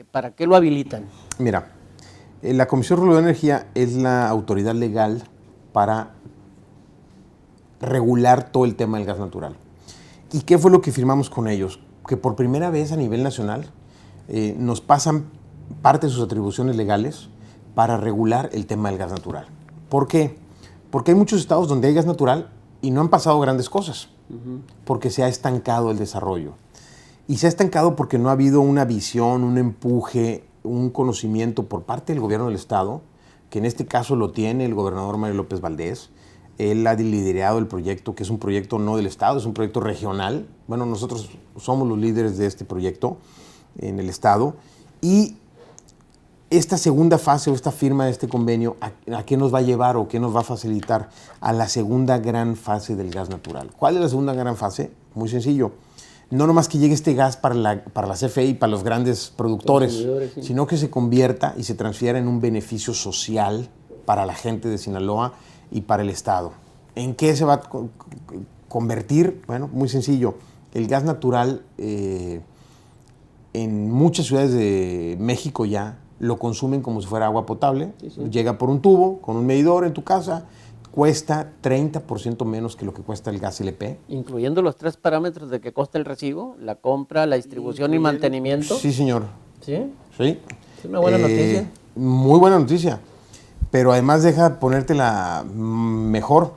[SPEAKER 1] ¿Para qué lo habilitan?
[SPEAKER 2] Mira, la Comisión Reguladora de Energía es la autoridad legal para regular todo el tema del gas natural. ¿Y qué fue lo que firmamos con ellos? Que por primera vez a nivel nacional nos pasan parte de sus atribuciones legales para regular el tema del gas natural. ¿Por qué? Porque hay muchos estados donde hay gas natural y no han pasado grandes cosas, porque se ha estancado el desarrollo. Y se ha estancado porque no ha habido una visión, un empuje, un conocimiento por parte del gobierno del estado, que en este caso lo tiene el gobernador Mario López Valdés. Él ha liderado el proyecto, que es un proyecto no del estado, es un proyecto regional. Bueno, nosotros somos los líderes de este proyecto en el estado. Y esta segunda fase o esta firma de este convenio, ¿a qué nos va a llevar o qué nos va a facilitar? A la segunda gran fase del gas natural. ¿Cuál es la segunda gran fase? Muy sencillo. No nomás que llegue este gas para la CFE y para los grandes productores, sí, sino que se convierta y se transfiera en un beneficio social para la gente de Sinaloa y para el estado. ¿En qué se va a convertir? Bueno, muy sencillo. El gas natural en muchas ciudades de México ya lo consumen como si fuera agua potable. Sí, sí. Llega por un tubo, con un medidor en tu casa, cuesta 30% menos que lo que cuesta el gas LP.
[SPEAKER 1] Incluyendo los 3 parámetros de que costa el recibo, la compra, la distribución y mantenimiento.
[SPEAKER 2] Sí, señor.
[SPEAKER 1] ¿Sí?
[SPEAKER 2] Sí.
[SPEAKER 1] Es una buena noticia.
[SPEAKER 2] Muy buena noticia. Pero además deja ponértela mejor.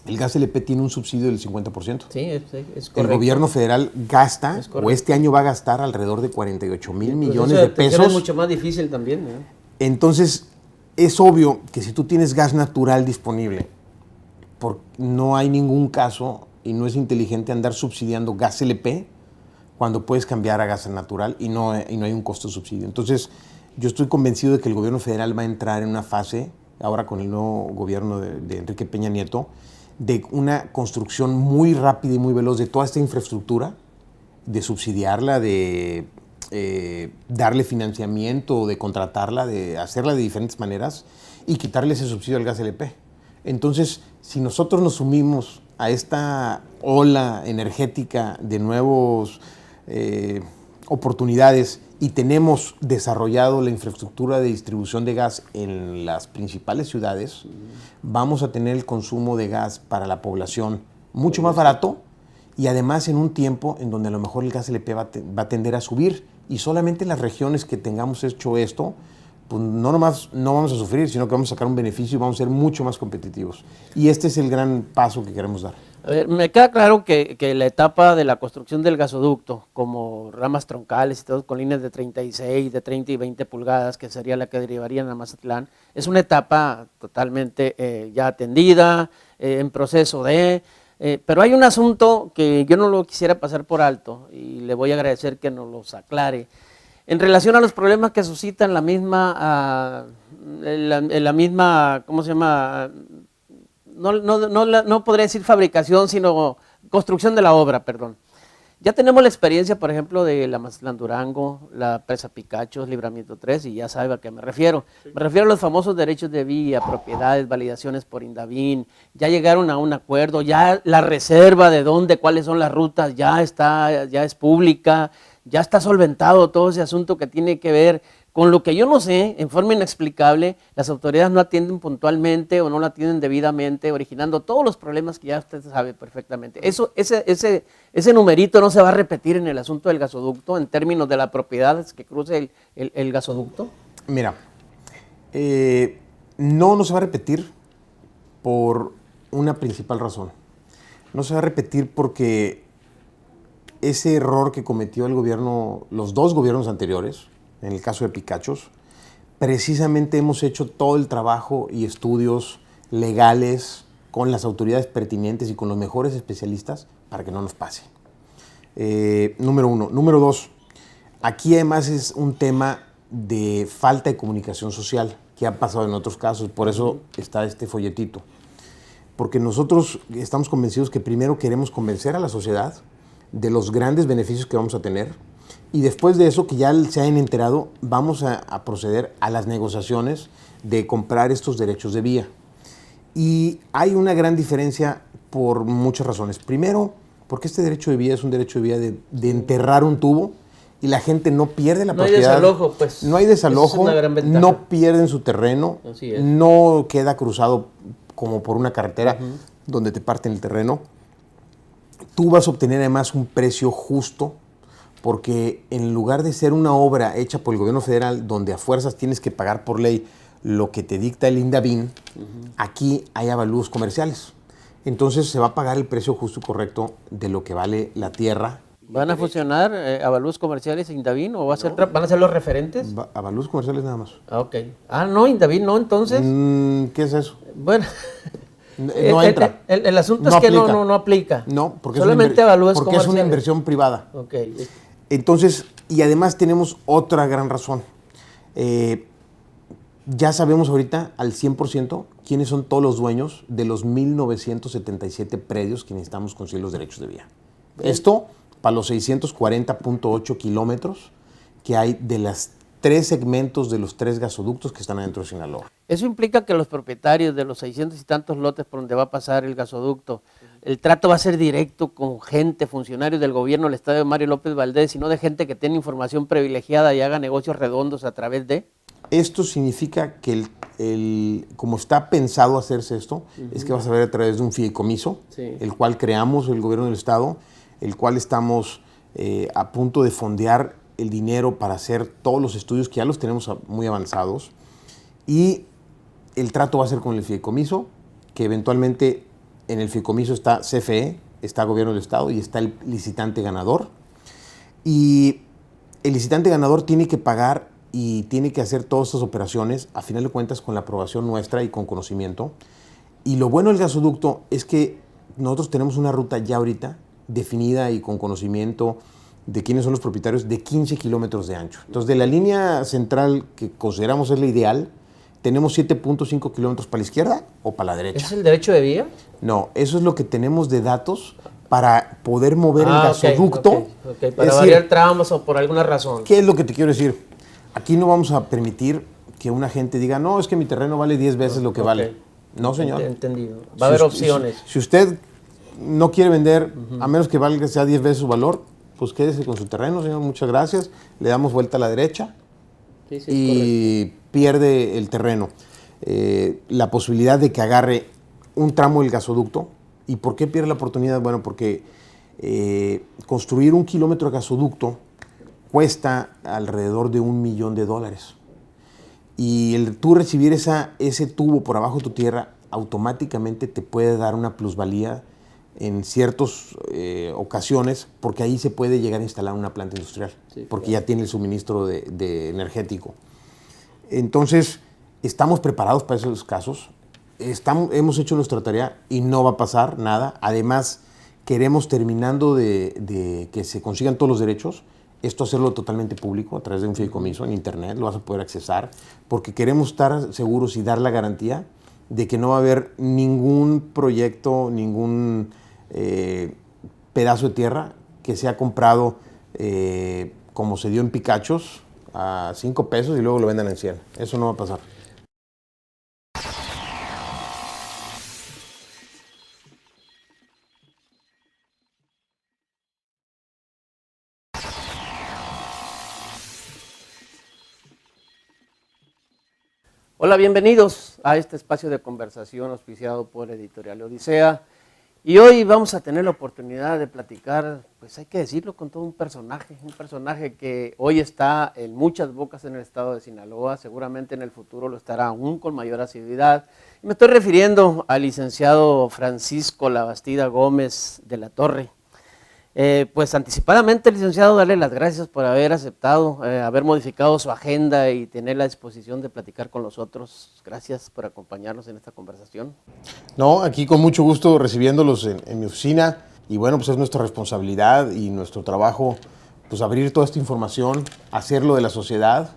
[SPEAKER 2] El gas LP tiene un subsidio del 50%.
[SPEAKER 1] Sí, es correcto.
[SPEAKER 2] El gobierno federal gasta, o este año va a gastar alrededor de 48,000 millones de pesos.
[SPEAKER 1] Es mucho más difícil también, ¿no?
[SPEAKER 2] Entonces, es obvio que si tú tienes gas natural disponible, no hay ningún caso y no es inteligente andar subsidiando gas LP cuando puedes cambiar a gas natural y no hay un costo de subsidio. Entonces, yo estoy convencido de que el gobierno federal va a entrar en una fase, ahora con el nuevo gobierno de Enrique Peña Nieto, de una construcción muy rápida y muy veloz de toda esta infraestructura, de subsidiarla, de darle financiamiento, de contratarla, de hacerla de diferentes maneras y quitarle ese subsidio al gas LP. Entonces, si nosotros nos sumimos a esta ola energética de nuevas oportunidades y tenemos desarrollado la infraestructura de distribución de gas en las principales ciudades, vamos a tener el consumo de gas para la población mucho más barato y además en un tiempo en donde a lo mejor el gas LP va a tender a subir y solamente las regiones que tengamos hecho esto pues no nomás no vamos a sufrir, sino que vamos a sacar un beneficio y vamos a ser mucho más competitivos. Y este es el gran paso que queremos dar.
[SPEAKER 1] A ver, me queda claro que la etapa de la construcción del gasoducto, como ramas troncales y todo, con líneas de 36, de 30 y 20 pulgadas, que sería la que derivarían a Mazatlán, es una etapa totalmente ya atendida, en proceso de... pero hay un asunto que yo no lo quisiera pasar por alto y le voy a agradecer que nos los aclare. En relación a los problemas que suscitan la misma, ¿cómo se llama? No podría decir fabricación, sino construcción de la obra, perdón. Ya tenemos la experiencia, por ejemplo, de la Mazatlán Durango, la presa Picachos, Libramiento 3, y ya sabe a qué me refiero. Sí. Me refiero a los famosos derechos de vía, propiedades, validaciones por Indavín, ya llegaron a un acuerdo, ya la reserva de dónde, cuáles son las rutas, ya es pública, ya está solventado todo ese asunto que tiene que ver con lo que yo no sé, en forma inexplicable, las autoridades no atienden puntualmente o no lo atienden debidamente, originando todos los problemas que ya usted sabe perfectamente. Ese numerito no se va a repetir en el asunto del gasoducto, en términos de la propiedad que cruce el gasoducto.
[SPEAKER 2] Mira, no se va a repetir por una principal razón. No se va a repetir porque ese error que cometió el gobierno, los dos gobiernos anteriores, en el caso de Picachos, precisamente hemos hecho todo el trabajo y estudios legales con las autoridades pertinentes y con los mejores especialistas para que no nos pase. Número uno. Número dos, aquí además es un tema de falta de comunicación social que ha pasado en otros casos, por eso está este folletito. Porque nosotros estamos convencidos que primero queremos convencer a la sociedad de los grandes beneficios que vamos a tener. Y después de eso, que ya se hayan enterado, vamos a proceder a las negociaciones de comprar estos derechos de vía. Y hay una gran diferencia por muchas razones. Primero, porque este derecho de vía es un derecho de vía de enterrar un tubo y la gente no pierde la propiedad.
[SPEAKER 1] No hay desalojo, pues.
[SPEAKER 2] No hay desalojo, no pierden su terreno, no queda cruzado como por una carretera donde te parten el terreno. Tú vas a obtener además un precio justo, porque en lugar de ser una obra hecha por el gobierno federal, donde a fuerzas tienes que pagar por ley lo que te dicta el Indavín, aquí hay avalúos comerciales. Entonces se va a pagar el precio justo y correcto de lo que vale la tierra.
[SPEAKER 1] ¿Van a fusionar avalúos comerciales e Indavín o van a ser los referentes?
[SPEAKER 2] Avalúos comerciales nada más.
[SPEAKER 1] Ah, ok. Ah, no, Indavín no, entonces.
[SPEAKER 2] ¿Qué es eso?
[SPEAKER 1] Bueno...
[SPEAKER 2] No entra.
[SPEAKER 1] El asunto es que no aplica.
[SPEAKER 2] No, porque
[SPEAKER 1] solamente avalúos
[SPEAKER 2] porque es una inversión privada.
[SPEAKER 1] Okay.
[SPEAKER 2] Entonces, y además tenemos otra gran razón. Ya sabemos ahorita al 100% quiénes son todos los dueños de los 1,977 predios que necesitamos conseguir los derechos de vía. Esto para los 640.8 kilómetros que hay de las 3 segmentos de los 3 gasoductos que están adentro de Sinaloa.
[SPEAKER 1] Eso implica que los propietarios de los 600 y tantos lotes por donde va a pasar el gasoducto, el trato va a ser directo con gente, funcionarios del gobierno del estado de Mario López Valdés, y no de gente que tiene información privilegiada y haga negocios redondos a través de...
[SPEAKER 2] Esto significa que como está pensado hacerse esto, es que vas a ver a través de un fideicomiso, el cual creamos el gobierno del estado, el cual estamos a punto de fondear el dinero para hacer todos los estudios que ya los tenemos muy avanzados, y el trato va a ser con el fideicomiso, que eventualmente en el fideicomiso está CFE, está Gobierno del Estado y está el licitante ganador, y el licitante ganador tiene que pagar y tiene que hacer todas estas operaciones, a final de cuentas con la aprobación nuestra y con conocimiento. Y lo bueno del gasoducto es que nosotros tenemos una ruta ya ahorita definida y con conocimiento de quiénes son los propietarios, de 15 kilómetros de ancho. Entonces, de la línea central que consideramos es la ideal, tenemos 7.5 kilómetros para la izquierda o para la derecha.
[SPEAKER 1] ¿Ese es el derecho de vía?
[SPEAKER 2] No, eso es lo que tenemos de datos para poder mover el gasoducto.
[SPEAKER 1] Okay. Para variar tramos o por alguna razón.
[SPEAKER 2] ¿Qué es lo que te quiero decir? Aquí no vamos a permitir que una gente diga, no, es que mi terreno vale 10 veces lo que vale. No, señor.
[SPEAKER 1] Entendido. Va a haber opciones.
[SPEAKER 2] Si usted no quiere vender, a menos que valga sea 10 veces su valor, pues quédese con su terreno, señor, muchas gracias. Le damos vuelta a la derecha y pierde el terreno. La posibilidad de que agarre un tramo del gasoducto. ¿Y por qué pierde la oportunidad? Bueno, porque construir 1 kilómetro de gasoducto cuesta alrededor de $1 millón. Y el tú recibir ese tubo por abajo de tu tierra automáticamente te puede dar una plusvalía en ciertas ocasiones, porque ahí se puede llegar a instalar una planta industrial, sí, porque claro, ya tiene el suministro de energético. Entonces, estamos preparados para esos casos, hemos hecho nuestra tarea y no va a pasar nada. Además, queremos, terminando de que se consigan todos los derechos, esto hacerlo totalmente público a través de un fideicomiso en internet, lo vas a poder accesar, porque queremos estar seguros y dar la garantía de que no va a haber ningún proyecto, ningún pedazo de tierra que sea comprado como se dio en Picachos a 5 pesos y luego lo vendan en 100. Eso no va a pasar.
[SPEAKER 1] Hola, bienvenidos a este espacio de conversación auspiciado por Editorial Odisea. Y hoy vamos a tener la oportunidad de platicar, pues hay que decirlo, con todo un personaje que hoy está en muchas bocas en el estado de Sinaloa, seguramente en el futuro lo estará aún con mayor asiduidad. Y me estoy refiriendo al licenciado Francisco Labastida Gómez de la Torre. Pues anticipadamente, licenciado, darle las gracias por haber aceptado, haber modificado su agenda y tener la disposición de platicar con nosotros. Gracias por acompañarnos en esta conversación.
[SPEAKER 2] No, aquí con mucho gusto recibiéndolos en mi oficina, y bueno, pues es nuestra responsabilidad y nuestro trabajo, pues abrir toda esta información, hacerlo de la sociedad.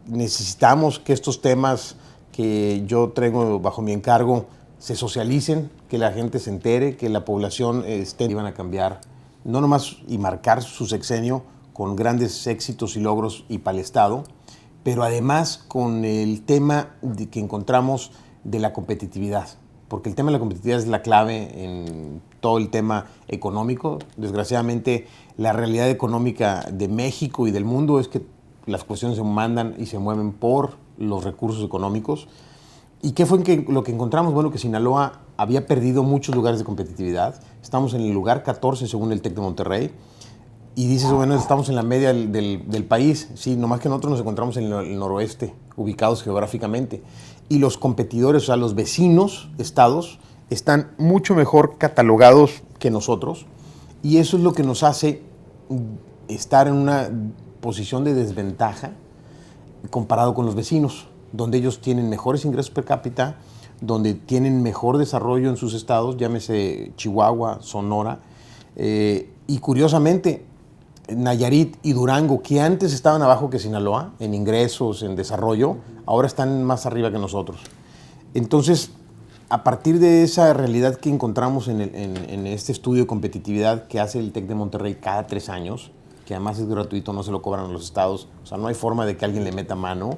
[SPEAKER 2] Necesitamos que estos temas que yo traigo bajo mi encargo se socialicen, que la gente se entere, que la población iban a cambiar, no nomás y marcar su sexenio con grandes éxitos y logros y para el Estado, pero además con el tema que encontramos de la competitividad, porque el tema de la competitividad es la clave en todo el tema económico. Desgraciadamente, la realidad económica de México y del mundo es que las cuestiones se mandan y se mueven por los recursos económicos. ¿Y qué fue lo que encontramos? Bueno, que Sinaloa había perdido muchos lugares de competitividad. Estamos en el lugar 14 según el TEC de Monterrey. Y dices, bueno, estamos en la media del país. Sí, nomás que nosotros nos encontramos en el noroeste, ubicados geográficamente. Y los competidores, o sea, los vecinos estados, están mucho mejor catalogados que nosotros. Y eso es lo que nos hace estar en una posición de desventaja comparado con los vecinos, donde ellos tienen mejores ingresos per cápita, donde tienen mejor desarrollo en sus estados, llámese Chihuahua, Sonora, y curiosamente Nayarit y Durango, que antes estaban abajo que Sinaloa, en ingresos, en desarrollo, ahora están más arriba que nosotros. Entonces, a partir de esa realidad que encontramos en este estudio de competitividad que hace el TEC de Monterrey cada 3 años, que además es gratuito, no se lo cobran a los estados, o sea, no hay forma de que alguien le meta mano,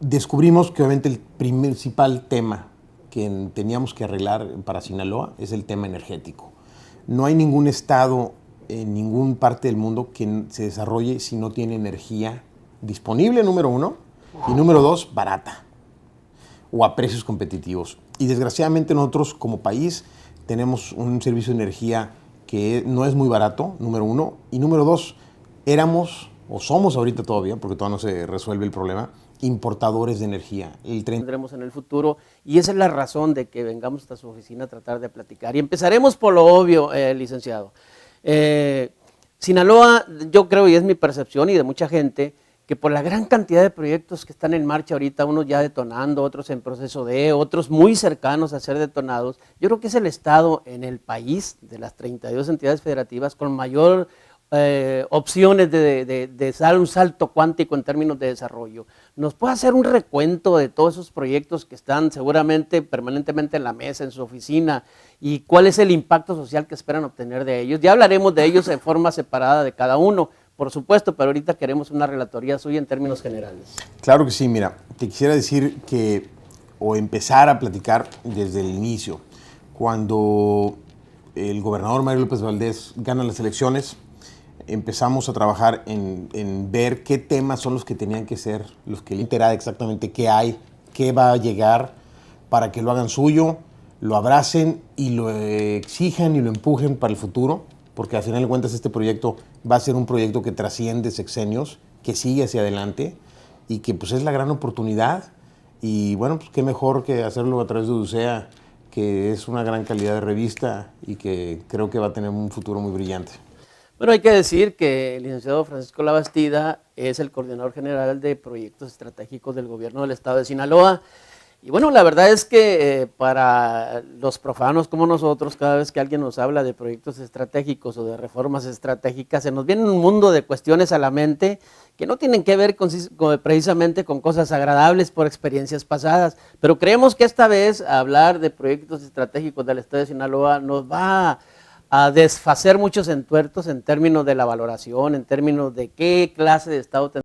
[SPEAKER 2] descubrimos que obviamente el principal tema que teníamos que arreglar para Sinaloa es el tema energético. No hay ningún estado en ninguna parte del mundo que se desarrolle si no tiene energía disponible, número 1, y número 2, barata o a precios competitivos. Y desgraciadamente nosotros como país tenemos un servicio de energía que no es muy barato, número 1, y número 2, éramos o somos ahorita todavía, porque todavía no se resuelve el problema, importadores de energía.
[SPEAKER 1] Tendremos en el futuro, y esa es la razón de que vengamos hasta su oficina a tratar de platicar. Y empezaremos por lo obvio, licenciado. Sinaloa, yo creo, y es mi percepción y de mucha gente, que por la gran cantidad de proyectos que están en marcha ahorita, unos ya detonando, otros en proceso de, otros muy cercanos a ser detonados, yo creo que es el estado en el país, de las 32 entidades federativas, con mayor opciones de dar un salto cuántico en términos de desarrollo. ¿Nos puede hacer un recuento de todos esos proyectos que están seguramente permanentemente en la mesa, en su oficina, y cuál es el impacto social que esperan obtener de ellos? Ya hablaremos de ellos en forma separada de cada uno, por supuesto, pero ahorita queremos una relatoría suya en términos generales.
[SPEAKER 2] Claro que sí, mira, te quisiera decir que, o empezar a platicar desde el inicio, cuando el gobernador Mario López Valdés gana las elecciones, empezamos a trabajar en ver qué temas son los que tenían que ser, los que le enterar exactamente qué hay, qué va a llegar, para que lo hagan suyo, lo abracen y lo exijan y lo empujen para el futuro, porque al final de cuentas este proyecto va a ser un proyecto que trasciende sexenios que sigue hacia adelante y que pues es la gran oportunidad. Y bueno, pues qué mejor que hacerlo a través de Odisea, que es una gran calidad de revista y que creo que va a tener un futuro muy brillante.
[SPEAKER 1] Bueno, hay que decir que el licenciado Francisco Labastida es el coordinador general de proyectos estratégicos del gobierno del estado de Sinaloa. Y bueno, la verdad es que para los profanos como nosotros, cada vez que alguien nos habla de proyectos estratégicos o de reformas estratégicas, se nos viene un mundo de cuestiones a la mente que no tienen que ver precisamente con cosas agradables por experiencias pasadas. Pero creemos que esta vez hablar de proyectos estratégicos del estado de Sinaloa nos va a desfacer muchos entuertos en términos de la valoración, en términos de qué clase de estado tenemos.